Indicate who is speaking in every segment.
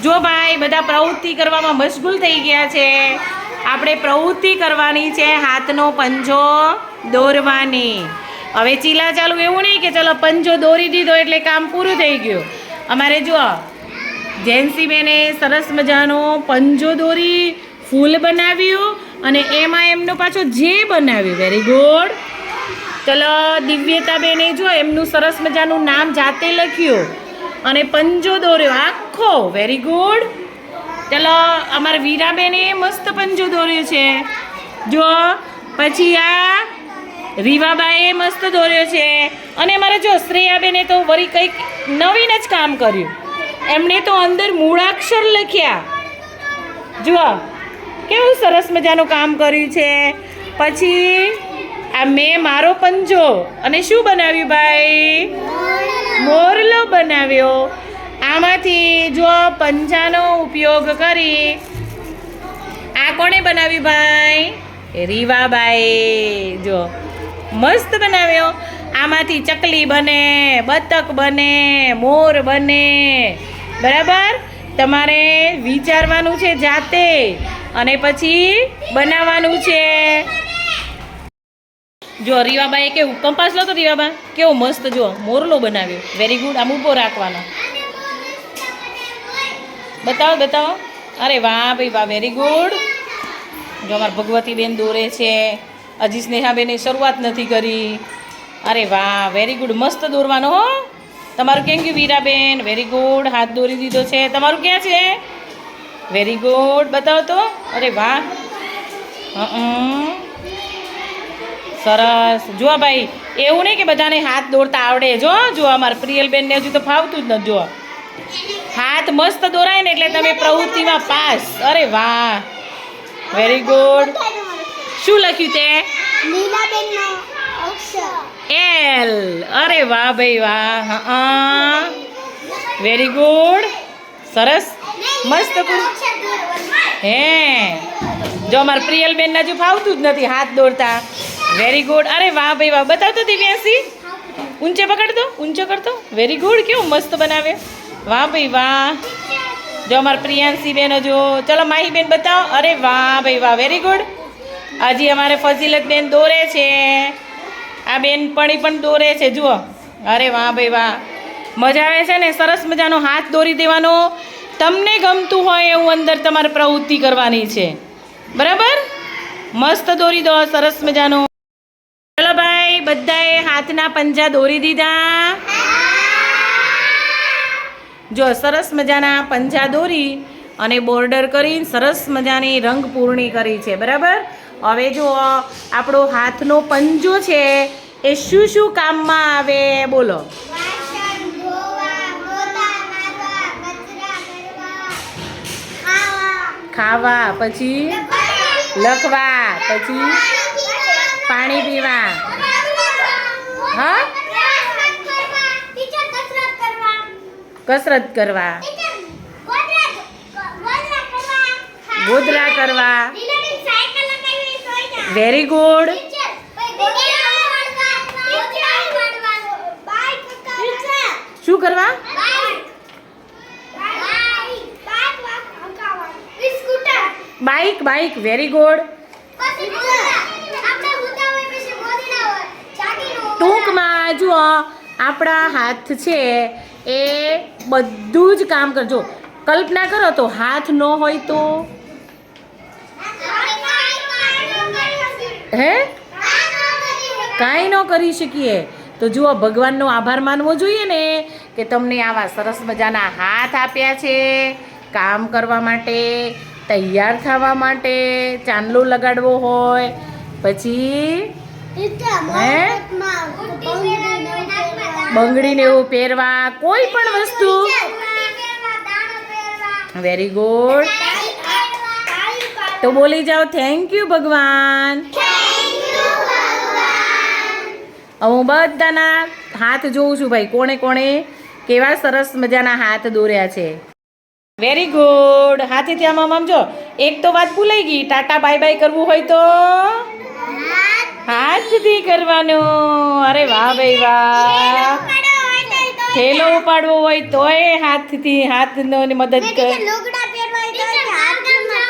Speaker 1: જો ભાઈ બધા પ્રવૃત્તિ કરવામાં મશગુલ થઈ ગયા છે. આપણે પ્રવૃત્તિ કરવાની છે હાથનો પંજો દોરવાની. હવે ચીલા ચાલુ એવું નહીં કે ચલો પંજો દોરી દીધો એટલે કામ પૂરું થઈ ગયું. અમારે જો જેન્સીબેને સરસ મજાનો પંજો દોરી ફૂલ બનાવ્યું અને એમાં એમનો પાછો જે બનાવ્યું. Very good. ચલો દિવ્યતાબેને જો એમનું સરસ મજાનું નામ જાતે લખ્યું અને પંજો દોર્યો આખો. Very good. ચલો અમારા વીરાબેને મસ્ત પંજો દોર્યો છે. જો પછી આ રીવાબાએ મસ્ત દોર્યો છે અને અમારે જો શ્રેયાબેને તો વળી કંઈક નવીન જ કામ કર્યું. એમણે તો અંદર મૂળાક્ષર લખ્યા. જુઓ કેવું સરસ મજાનું કામ કર્યું છે. પછી આ મેં મારો પંજો અને શું બનાવ્યું ભાઈ? મોરલો બનાવ્યો. આમાંથી જો પંજાનો ઉપયોગ કરી આ કોણે બનાવ્યું ભાઈ? રીવાબાઈ. જો મસ્ત બનાવ્યો. આમાંથી ચકલી બને, બતક બને, મોર બને. બરાબર. તમારે વિચારવાનું છે જાતે અને પછી બનાવવાનું છે. જો રીવાબાએ કેવું કંપાસ લો તો રીવાબા કેવો મસ્ત જો મોરલો બનાવ્યો. Very good. આમ ઊભો રાખવાનો. બતાવો બતાવો. અરે વાહ ભાઈ વાહ. Very good. જો અમારા ભગવતીબેન દોરે છે. હજી સ્નેહાબેને શરૂઆત નથી કરી. અરે વાહ. Very good. મસ્ત દોરવાનો હો. તમારું કેમ ગયું વીરાબેન? Very good. હાથ દોરી દીધો છે. તમારું ક્યાં છે? Very good. બતાવો તો. અરે વાહ. સરસ. જો ભાઈ એવું નહીં કે બધાને હાથ દોરતા આવડે. જો અમારા પ્રિયલબેનને હજુ તો ફાવતું જ નથી. જો હાથ મસ્ત દોરાય ને એટલે તમે પ્રવૃત્તિમાં પાસ. અરે વાહ. Very good. શું લખ્યું તે? એલ. અરે વાહ ભાઈ વાહ. Very good. સરસ મસ્ત. હે જો અમારા પ્રિયલબેન હજુ ફાવતું જ નથી હાથ દોરતા. Very good. અરે વાહ ભાઈ વાહ. બતાવ તો દિવ્યાસી. ઊંચે પકડતો, ઊંચો કરતો. Very good. કેવું મસ્ત બનાવે. વાહ ભાઈ વાહ. જો અમારા પ્રિયાંશી બેન જો. ચલો માહી બેન બતાવો. અરે વાહ ભાઈ વાહ. Very good. હજી અમારે ફઝીલત બેન દોરે છે. આ બેનપણી પણ દોરે છે. જુઓ. અરે વાહ ભાઈ વાહ. મજા આવે છે ને. સરસ મજાનો હાથ દોરી દેવાનો. તમને ગમતું હોય એવું અંદર તમારે પ્રવૃત્તિ કરવાની છે. બરાબર. મસ્ત દોરી દો સરસ મજાનો. ચલો ભાઈ બધાએ હાથના પંજા દોરી દીધા. જો સરસ મજાના પંજા દોરી અને બોર્ડર કરીને સરસ મજાની રંગ પૂર્ણી કરી છે. બરાબર. હવે જો આપણો હાથનો પંજો છે એ શું શું કામમાં આવે બોલો? ખાવા, પછી લખવા, પછી પાણી પીવા. હા, કસરત કરવા, ગોદરા કરવા. Very good. શું કરવા? બાઇક. બાઇક. Very good. ટૂંકમાં જુઓ આપણા હાથ છે એ બધું જ કામ કરજો. કલ્પના કરો તો હાથ ન હોય તો હે કાંઈ ન કરી શકીએ. તો જુઓ ભગવાનનો આભાર માનવો જોઈએ ને કે તમને આવા સરસ મજાના હાથ આપ્યા છે કામ કરવા માટે, તૈયાર થવા માટે. ચાંદલો લગાડવો હોય પછી હે બંગડીને એવું પહેરવા, કોઈ પણ વસ્તુ. Very good. તો બોલી જાઓ થેન્ક યુ ભગવાન. હવે હું બધાના હાથ જોઉં છું ભાઈ કોણે કોણે કેવા સરસ મજાના હાથ દોર્યા છે. Very good. હાથેથી આમ આમ જો એક તો વાત ભૂલાઈ ગઈ. ટાટા બાય બાય કરવું હોય તો હાથથી કરવાનું. અરે વાહ ભાઈ વાહ. થેલો ઉપાડવો હોય તોય હાથનો ની મદદ કર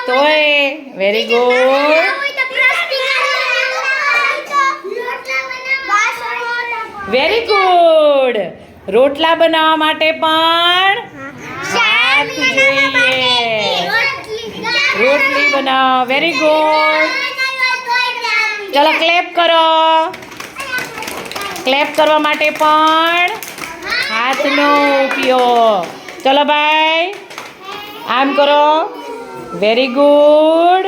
Speaker 1: તોય વેરી ગુડ વેરી ગુડ રોટલા બનાવવા માટે પણ હાથ જોઈએ રોટલી બનાવ વેરી ગુડ ચલો ક્લેપ કરો ક્લેપ કરવા માટે પણ હાથનો ઉપયોગ ચલો ભાઈ આમ કરો વેરી ગુડ